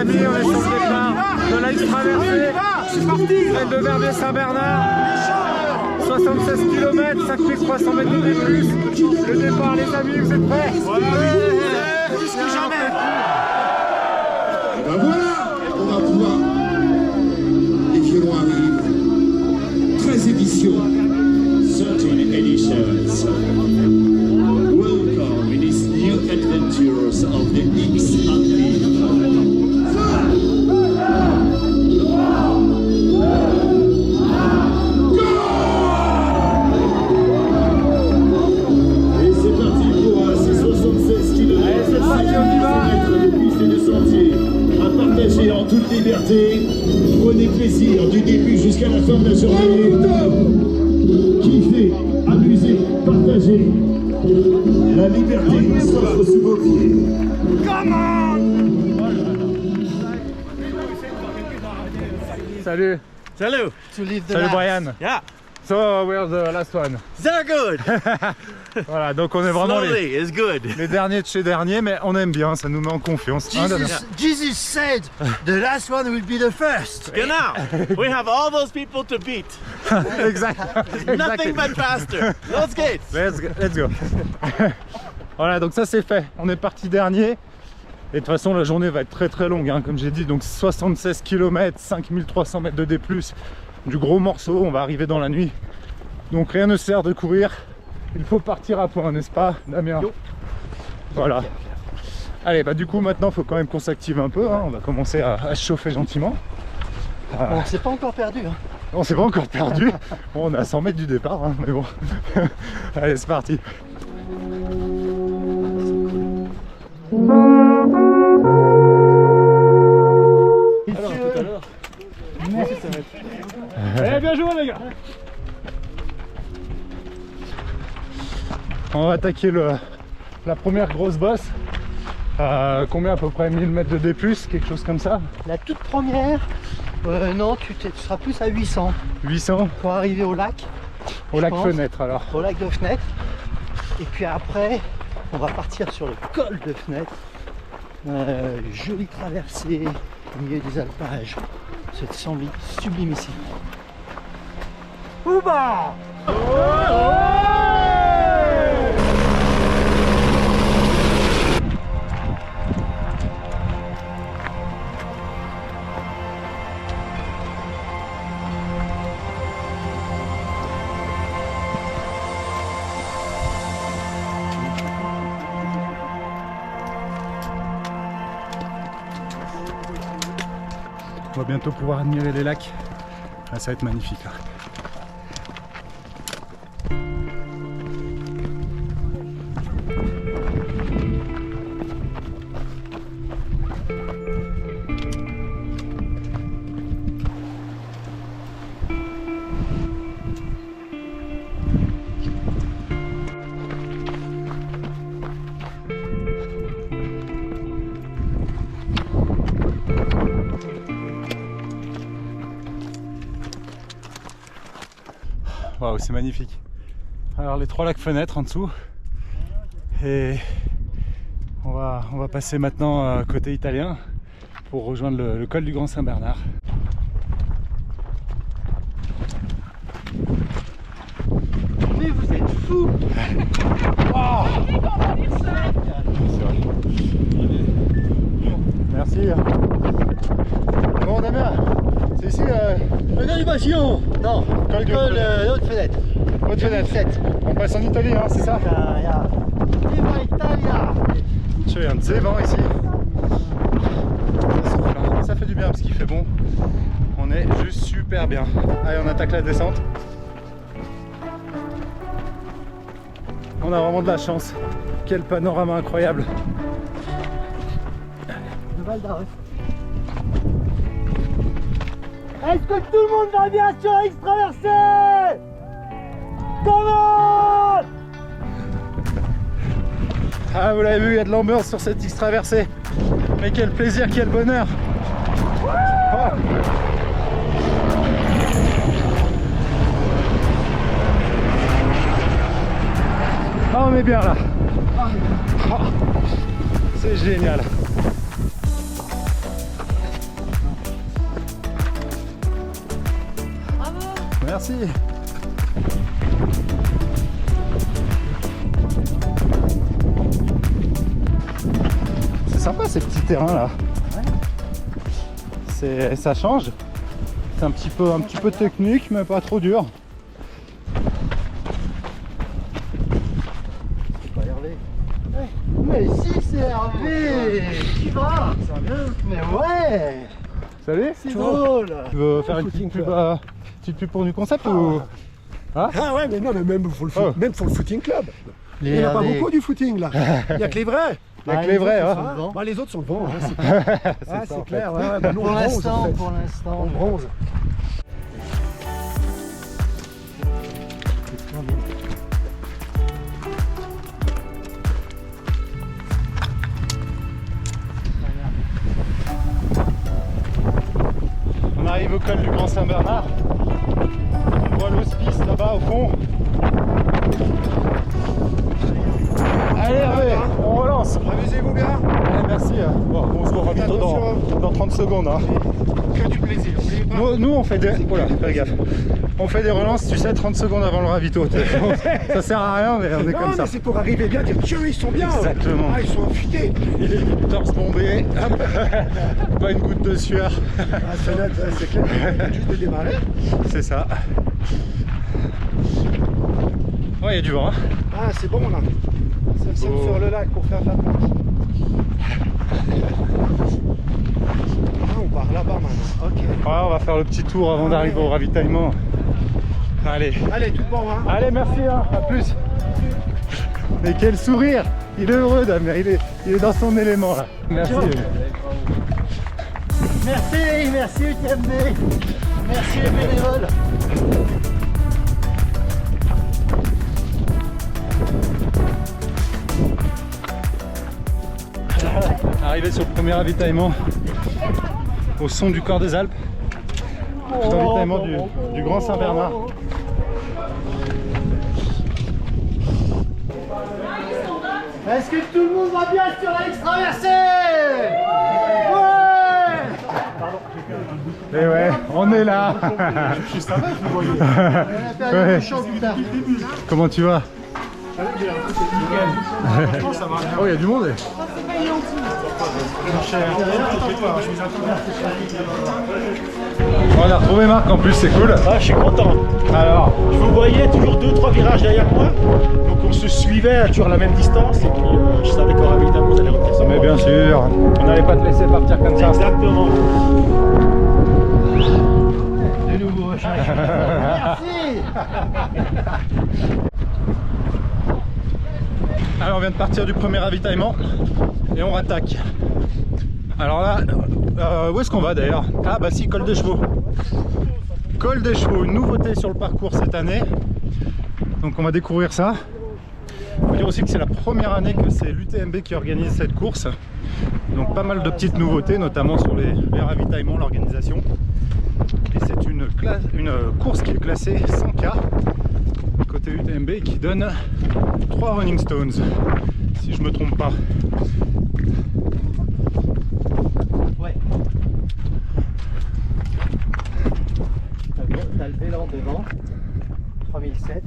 amis, on est sur le départ de la traversée. Celle de Verviers-Saint-Bernard. 76 km, 5300 mètres de D+. Le départ, les amis, vous êtes prêts? Plus que jamais. Ben voilà, on va pouvoir. Les violons arrivent. 13 éditions. 13 editions. Welcome in these new adventures of the X-Athlete. Et c'est parti pour ces 76 km de piste et de sentier à partager en toute liberté. Prenez plaisir du début jusqu'à la fin de la journée. Kiffez, amusez, partagez. La liberté s'offre sous vos pieds. Salut. Salut. Salut Brian. Yeah. So, we're the last one. They're good. Voilà, donc on est vraiment Slowly is good. les derniers de chez derniers, mais on aime bien, ça nous met en confiance. Hein, Damien? Jesus said the last one will be the first. Genau. We have all those people to beat. Exact. Nothing but faster. Los geht's. Let's go. Voilà, donc ça c'est fait. On est parti dernier. Et de toute façon, la journée va être très très longue, hein, comme j'ai dit. Donc 76 km, 5300 mètres de D+, du gros morceau. On va arriver dans la nuit. Donc rien ne sert de courir. Il faut partir à point, n'est-ce pas, Damien? Voilà. Allez, bah du coup, maintenant, il faut quand même qu'on s'active un peu. Hein. On va commencer à se chauffer gentiment. On s'est pas encore perdu. Hein. On s'est pas encore perdu. Bon, on est à 100 mètres du départ, hein, mais bon. Allez, c'est parti. Alors, tout à l'heure. Eh, bien joué, les gars. On va attaquer la première grosse bosse. Combien à peu près 1000 mètres de D+, quelque chose comme ça? La toute première, non, tu seras plus à 800 800 pour arriver au lac. au je lac pense. Fenêtre alors. Au lac de Fenêtre. Et puis après, on va partir sur le col de Fenêtre. Jolie traversée au milieu des alpages. C'est sublime ici. Ouba! On va bientôt pouvoir admirer les lacs. Ah, ça va être magnifique là. Waouh, c'est magnifique. Alors les 3 lacs Fenêtre en dessous. Et on va passer maintenant côté italien pour rejoindre le col du Grand Saint-Bernard. Mais vous êtes fous! Oh, merci. Bon Damien, c'est ici L'animation! Non, Col le du- col Haute Fenêtre. Haute Fenêtre. 7. On passe en Italie, hein, c'est ça? Viva Italia! J'ai un de ces vents ici. Ça souffle, hein. Ça fait du bien parce qu'il fait bon. On est juste super bien. Allez, on attaque la descente. On a vraiment de la chance. Quel panorama incroyable. Le Val d'Arreux. Est-ce que tout le monde va bien sur X traversée? Comment? Ah, vous l'avez vu, il y a de l'ambiance sur cette X traversée. Mais quel plaisir, quel bonheur. Oh. Ah, on est bien là. Ah, c'est génial. Merci. C'est sympa ces petits terrains là. Ça change. C'est un petit peu technique mais pas trop dur. Mais si, c'est Hervé. Qui va? Ça va bien? Mais ouais. Salut. C'est drôle. Tu veux faire une petite pub pour du concept ou... Ah ouais, mais non, mais même pour le footing club. Il n'y en a pas beaucoup du footing là. Il n'y a que les vrais. Il y a que les vrais, hein. Bah, les autres sont le vent. Hein, C'est clair. Ouais, bah, nous, Pour on bronze, l'instant, en fait. pour l'instant. On bronze. On arrive au col du Grand Saint-Bernard. On voit l'hospice là-bas au fond. Allez, Hervé, on relance. Amusez-vous bien. Allez, merci. Bon, on se voit bientôt dans 30 secondes. Hein. Que du plaisir. Nous, on fait des... Oh là, fais gaffe. On fait des relances, tu sais, 30 secondes avant le ravito. Ça sert à rien, mais on est comme ça. Mais c'est pour arriver bien, dire tiens, ils sont bien. Exactement. Ah, ils sont affûtés. Torse bombé, pas une goutte de sueur. Ah, c'est net, c'est clair. Juste de démarrer. C'est ça. Ouais, il y a du vent. Hein. Ah, c'est bon là. C'est Oh. sur le lac pour faire de la planche. Ah, on part là-bas maintenant. Ok. Ouais, on va faire le petit tour avant d'arriver au ravitaillement. Allez. Allez, tout bon, hein. Allez, merci, hein. À plus. Mais quel sourire. Il est heureux, Damien. Il est dans son élément là. Merci. Merci UTMB. Merci les bénévoles. Arrivé sur le premier ravitaillement au son du corps des Alpes. Petit ravitaillement du Grand Saint-Bernard. Est-ce que tout le monde va bien sur la X-Traversée? Ouais. Et ouais, on est là. On a perdu le champ du tard. Comment tu vas? Oh, il y a du monde. On a retrouvé Marc en plus, c'est cool. Ah, je suis content. Alors, Je vous voyais toujours 2-3 virages derrière moi. Donc on se suivait toujours à la même distance. Et puis je savais qu'au ravitaillement vous allez revenir sur mais moi. bien sûr, on n'allait pas te laisser partir comme ça. Exactement. De nouveau, merci. Alors on vient de partir du premier ravitaillement et on rattaque. Alors là, où est-ce qu'on va d'ailleurs? Ah bah si, Col des Chevaux. Col des Chevaux, une nouveauté sur le parcours cette année. Donc on va découvrir ça. Il faut dire aussi que c'est la première année que c'est l'UTMB qui organise cette course. Donc pas mal de petites nouveautés, notamment sur les ravitaillements, l'organisation. Et c'est une course qui est classée 100K côté UTMB et qui donne 3 Running Stones, si je me trompe pas. Ouais. T'as le Vélan devant, 3007.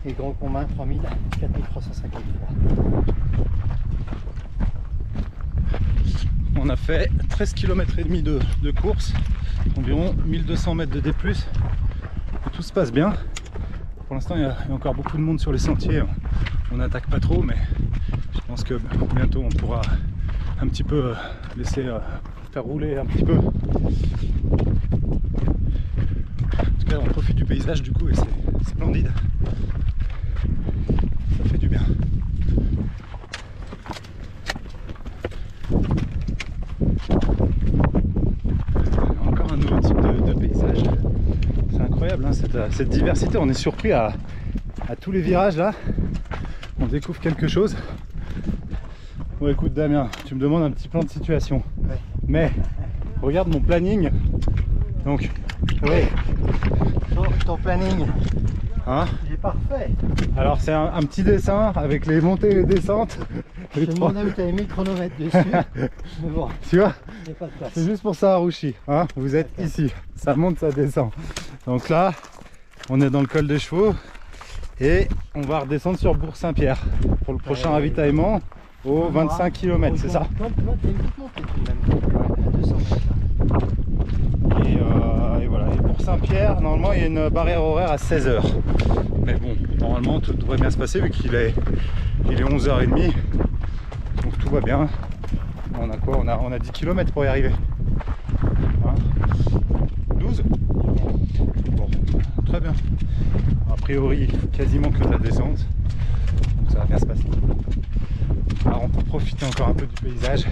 Et Grand Commun, 4353. On a fait 13 km et demi de course, environ 1200 mètres de D+. Et tout se passe bien. Pour l'instant, il y a encore beaucoup de monde sur les sentiers. On n'attaque pas trop, mais je pense que bientôt on pourra un petit peu laisser faire rouler un petit peu. En tout cas, on profite du paysage du coup et c'est splendide. Ça fait du bien. Encore un nouveau type de paysage. C'est incroyable, hein, cette diversité. On est surpris à tous les virages là. On découvre quelque chose. Bon écoute Damien, tu me demandes un petit plan de situation. Ouais. Mais regarde mon planning. Donc Oui. Ton planning, hein, il est parfait. alors c'est un petit dessin avec les montées et les descentes. Je Les me trois. demandais où t'avais mis le chronomètre dessus. Mais bon, Tu vois, il n'y a pas de place. c'est juste pour ça Harushi, hein, vous êtes ici, ça monte, ça descend. Donc là, On est dans le col des chevaux et on va redescendre sur Bourg-Saint-Pierre pour le prochain ravitaillement aux 25 km, c'est ça? Et voilà, et pour Saint-Pierre, normalement il y a une barrière horaire à 16h. Mais bon, normalement tout devrait bien se passer vu qu'il est 11h30. Donc tout va bien. On a quoi? On a 10 km pour y arriver. Hein, 12? Bon, très bien. A priori, quasiment que de la descente. Donc ça va bien se passer. Alors on peut profiter encore un peu du paysage,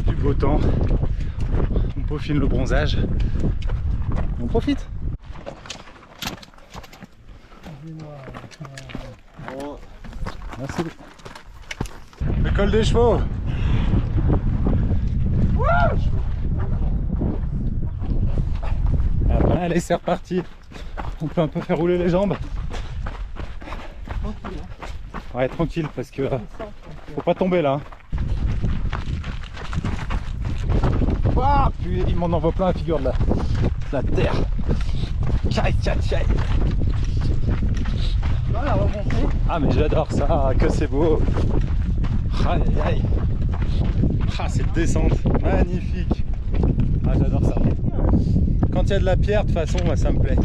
du beau temps. On peaufine le bronzage. On profite. Merci. Le col des chevaux. Allez, c'est reparti. On peut un peu faire rouler les jambes. Ouais, tranquille parce que faut pas tomber là. Ah, puis il m'en envoie plein la figure de la terre. Tchaï, tchaï, tchaï. Ah mais j'adore ça, que c'est beau. Aïe aïe. Ah, cette descente, magnifique. Ah, j'adore ça. Quand il y a de la pierre, de toute façon, moi, ça me plaît.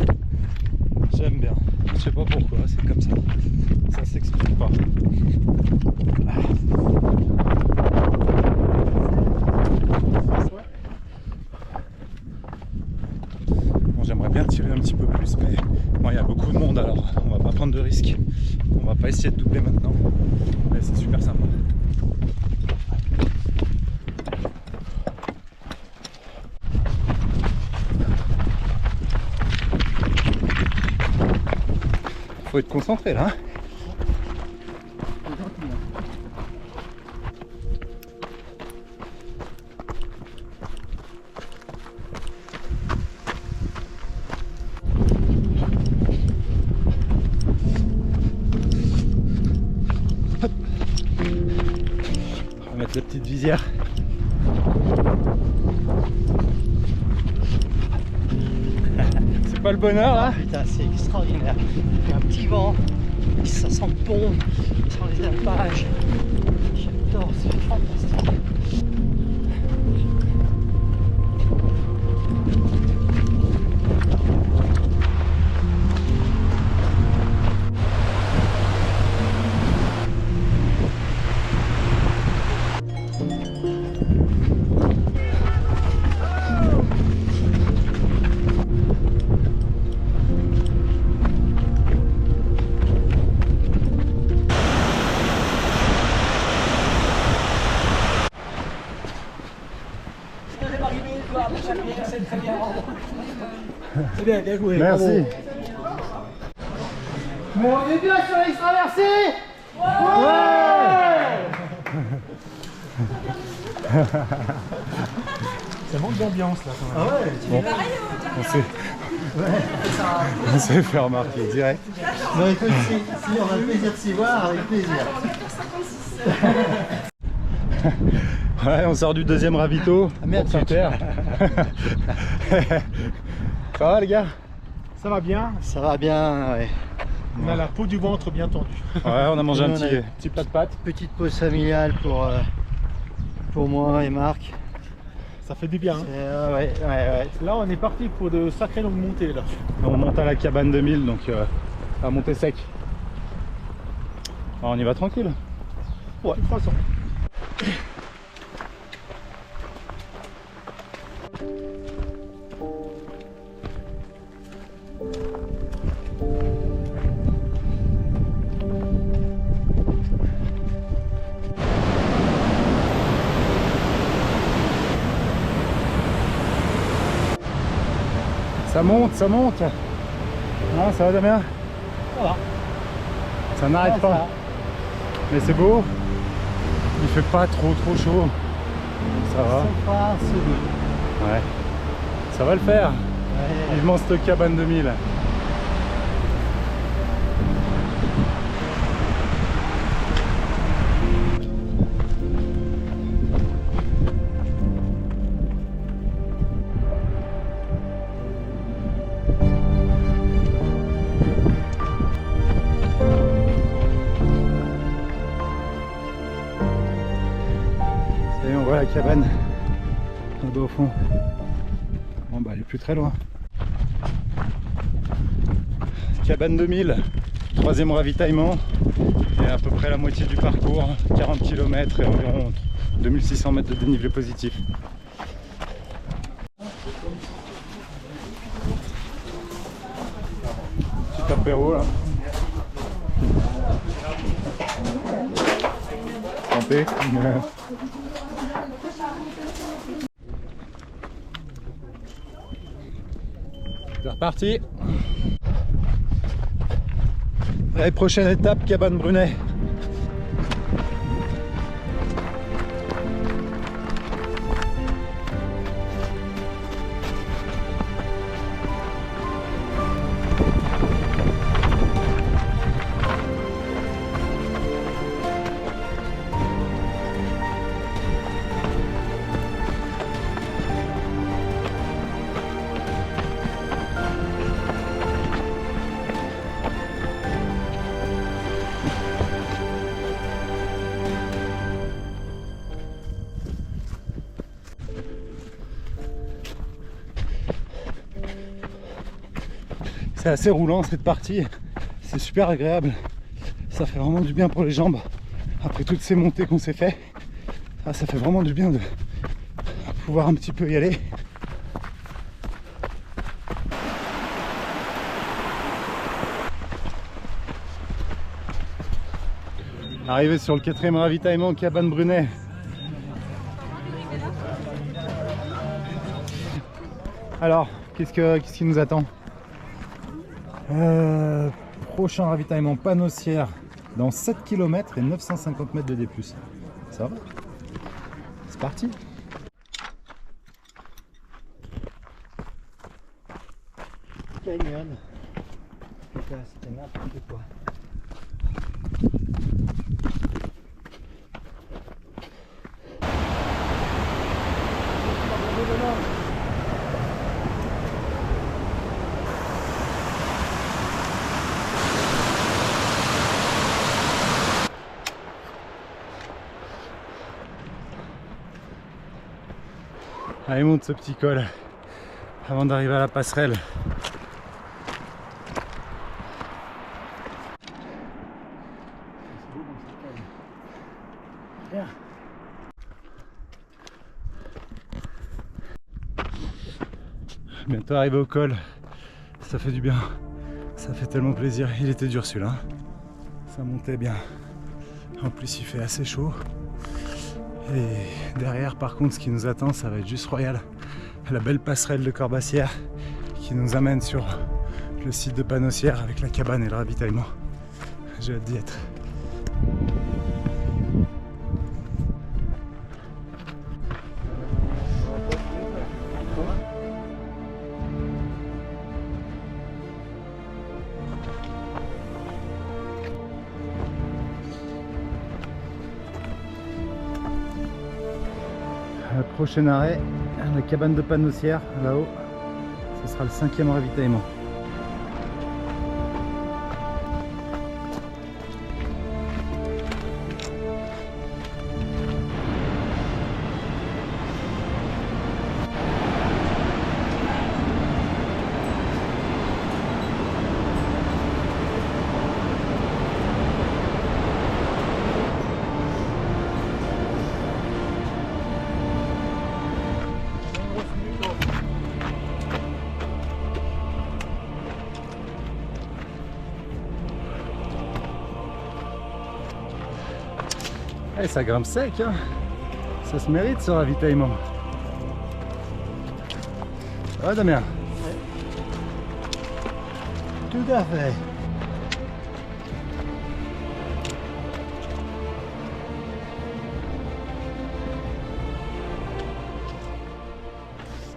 J'aime bien. Je sais pas pourquoi, c'est comme ça. Ça s'explique pas. Bon, j'aimerais bien tirer un petit peu plus, mais bon, il y a beaucoup de monde, alors on va pas prendre de risques. On va pas essayer de doubler maintenant, mais c'est super sympa. Faut être concentré là. Hop. On va mettre la petite visière. C'est pas le bonheur là? Putain, c'est extraordinaire. Il y a un petit vent, ça sent le pont, ça sent les alpages. J'adore, c'est fantastique. C'est bien, bien joué. Merci. Bon, on est bien sur les traversées. Ça manque d'ambiance là quand même. Ah ouais, Bon. On s'est fait remarquer direct. Bon, écoute, si on a le plaisir de s'y voir, avec plaisir. Ouais, on sort du deuxième ravito. Ah merde, super. Ça va les gars? Ça va bien. Ça va bien, ouais. On a la peau du ventre bien tendue. Ouais, on a mangé un Nous, on a- petit plat de pâtes. Petite pause familiale pour moi et Marc. Ça fait du bien. Hein. Ouais. Là, on est parti pour de sacrées longues montées là. On monte à la cabane 2000, donc à monter sec. Alors, on y va tranquille. Ouais, de toute façon. Ça monte, ça monte. Ah, ça va Damien? Voilà. Ça n'arrête Ouais, pas. ça va. Mais c'est beau. Il fait pas trop chaud. Ça va. Sympa, c'est beau. Ouais. Ça va le faire. Ouais. Vivement cette cabane 2000. la cabane, là-bas au fond. Bon bah elle est plus très loin. Cabane 2000, troisième ravitaillement, et à peu près la moitié du parcours, 40 km et environ 2600 mètres de dénivelé positif. Petit apéro là. Santé. C'est reparti. Allez, prochaine étape, cabane Brunet. C'est assez roulant cette partie, c'est super agréable, ça fait vraiment du bien pour les jambes après toutes ces montées qu'on s'est fait. Ah, ça fait vraiment du bien de pouvoir un petit peu y aller. Arrivé sur le 4e ravitaillement, cabane Brunet. Alors, qu'est-ce qui nous attend? Prochain ravitaillement Panossière dans 7 km et 950 mètres de D+. Ça va? C'est parti. Canyon. Putain, c'était n'importe quoi. Allez, monte ce petit col avant d'arriver à la passerelle. Bientôt arrivé au col, ça fait du bien, ça fait tellement plaisir. Il était dur celui-là, ça montait bien. En plus il fait assez chaud. Et derrière par contre ce qui nous attend ça va être juste royal. La belle passerelle de Corbassière qui nous amène sur le site de Panossière avec la cabane et le ravitaillement. J'ai hâte d'y être. Le prochain arrêt, la cabane de Panossière, là-haut, ce sera le 5e ravitaillement. Eh, ça grimpe sec, hein. Ça se mérite ce ravitaillement. Ah Damien. Tout à fait.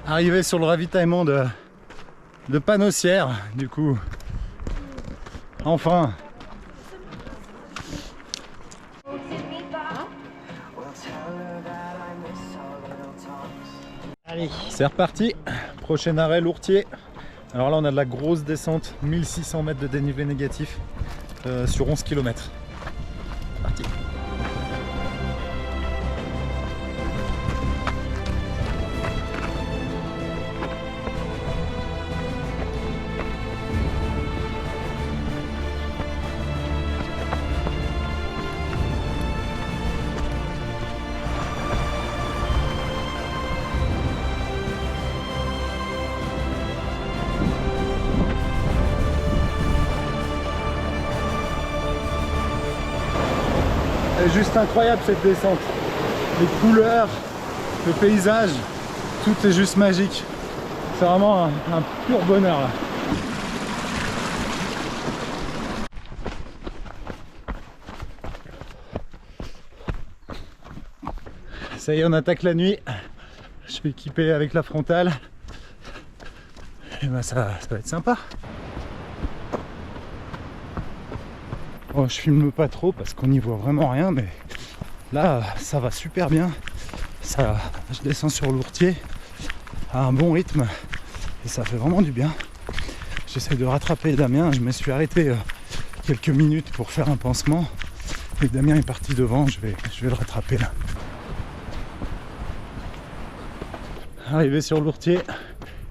Arrivé sur le ravitaillement de Panossière, du coup. Enfin. Allez. C'est reparti. Prochain arrêt, Lourtier. Alors là on a de la grosse descente, 1600 mètres de dénivelé négatif sur 11 km. Parti. Elle est juste incroyable cette descente. Les couleurs, le paysage, tout est juste magique. C'est vraiment un pur bonheur là. Ça y est, on attaque la nuit. Je suis équipé avec la frontale. Et ben ça va être sympa. Bon, je filme pas trop parce qu'on n'y voit vraiment rien, mais là ça va super bien. Je descends sur l'Ourtier à un bon rythme et ça fait vraiment du bien. J'essaie de rattraper Damien. Je me suis arrêté quelques minutes pour faire un pansement et Damien est parti devant. Je vais le rattraper là. Arrivé sur l'Ourtier,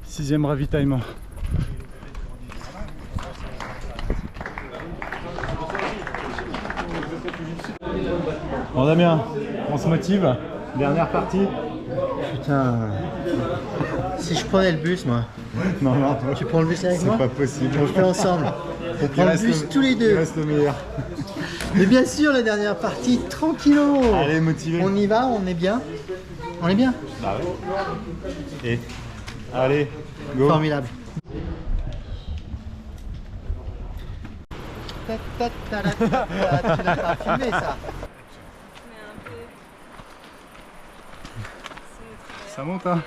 6e ravitaillement. Bon Damien, on se motive. Dernière partie. Putain. Si je prenais le bus, moi. Non, Tu prends le bus avec moi? c'est pas possible. On le fait ensemble. On prend le bus tous les deux. Il reste le meilleur. Mais bien sûr, la dernière partie, tranquillo. Allez, motivé. On y va, on est bien. On est bien. Bah ouais. Et allez, go. Formidable. Tu l'as pas filmé ça. Ça monte hein.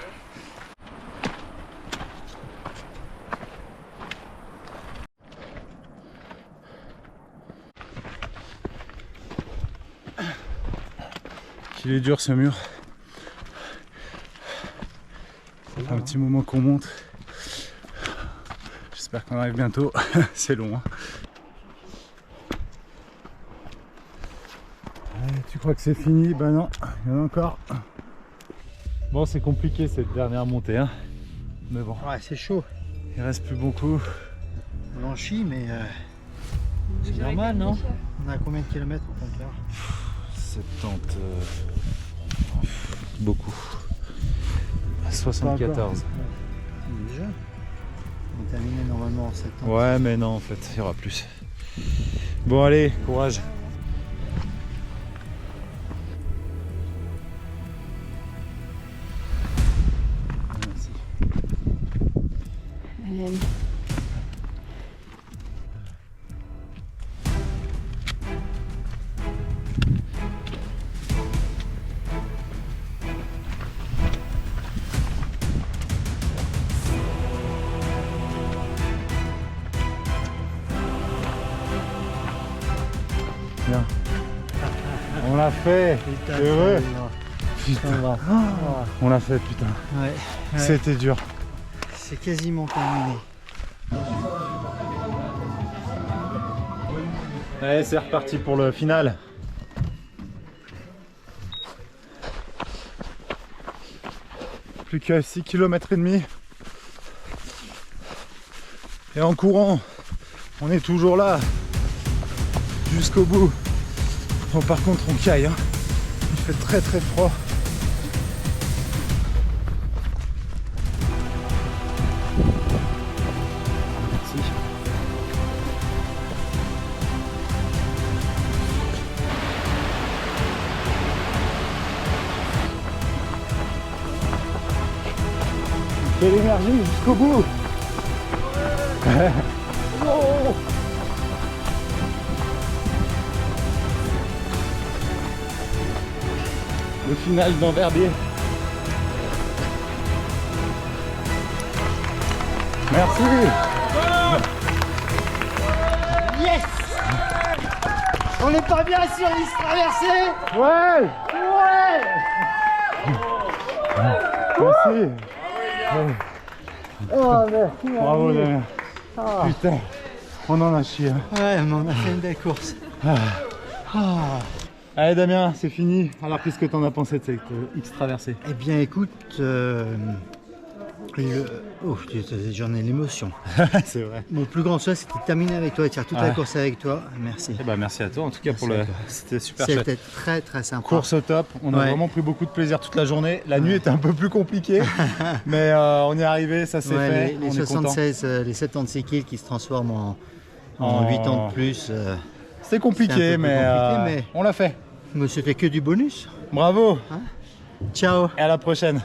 Qu'il est dur ce mur. Ça fait un petit moment qu'on monte. J'espère qu'on arrive bientôt. C'est long. Hein. Tu crois que c'est fini? Ben non, il y en a encore. Bon, c'est compliqué cette dernière montée. Hein. Mais bon. Ouais, c'est chaud. Il reste plus beaucoup. On en chie, mais c'est normal, non? On a combien de kilomètres au compteur? 70. Beaucoup. 74. Déjà? On terminait normalement en 70. Ouais, mais non, en fait, il y aura plus. Bon, allez, courage. Merci. Bien. On l'a fait. Putain, T'es heureux? Putain. On l'a fait, putain. Ouais. C'était dur. C'est quasiment terminé. Allez, c'est reparti pour le final. Plus qu'à 6 km et demi. Et en courant, on est toujours là. Jusqu'au bout. Bon, par contre, on caille. Hein. Il fait très très froid. Merci. Quelle énergie jusqu'au bout. Oh. Le final d'Enverbier. Merci. Yes! On n'est pas bien sur l'X traversée? Ouais. Merci. Oh merci. Bravo Damien. Putain, on en a chié. Hein. Ouais, mais on a fait une belle course. Allez Damien, c'est fini. Alors qu'est-ce que t'en as pensé de cette X traversée? Eh bien écoute, j'en ai l'émotion. C'est vrai. Mon plus grand souhait c'était de terminer avec toi et de faire toute la course avec toi. Merci. Eh ben, merci à toi en tout cas Merci pour à le. toi. C'était super chouette. C'était très très sympa. Course au top, on a Ouais. vraiment pris beaucoup de plaisir toute la journée. La nuit était un peu plus compliquée, mais on est arrivé, ça s'est Ouais, fait. les on est content. 76, les 76 kills qui se transforment en 8 ans de plus. C'est compliqué, C'est un peu plus mais, compliqué, mais- on l'a fait. Mais c'était que du bonus. Bravo. Ciao. Et à la prochaine.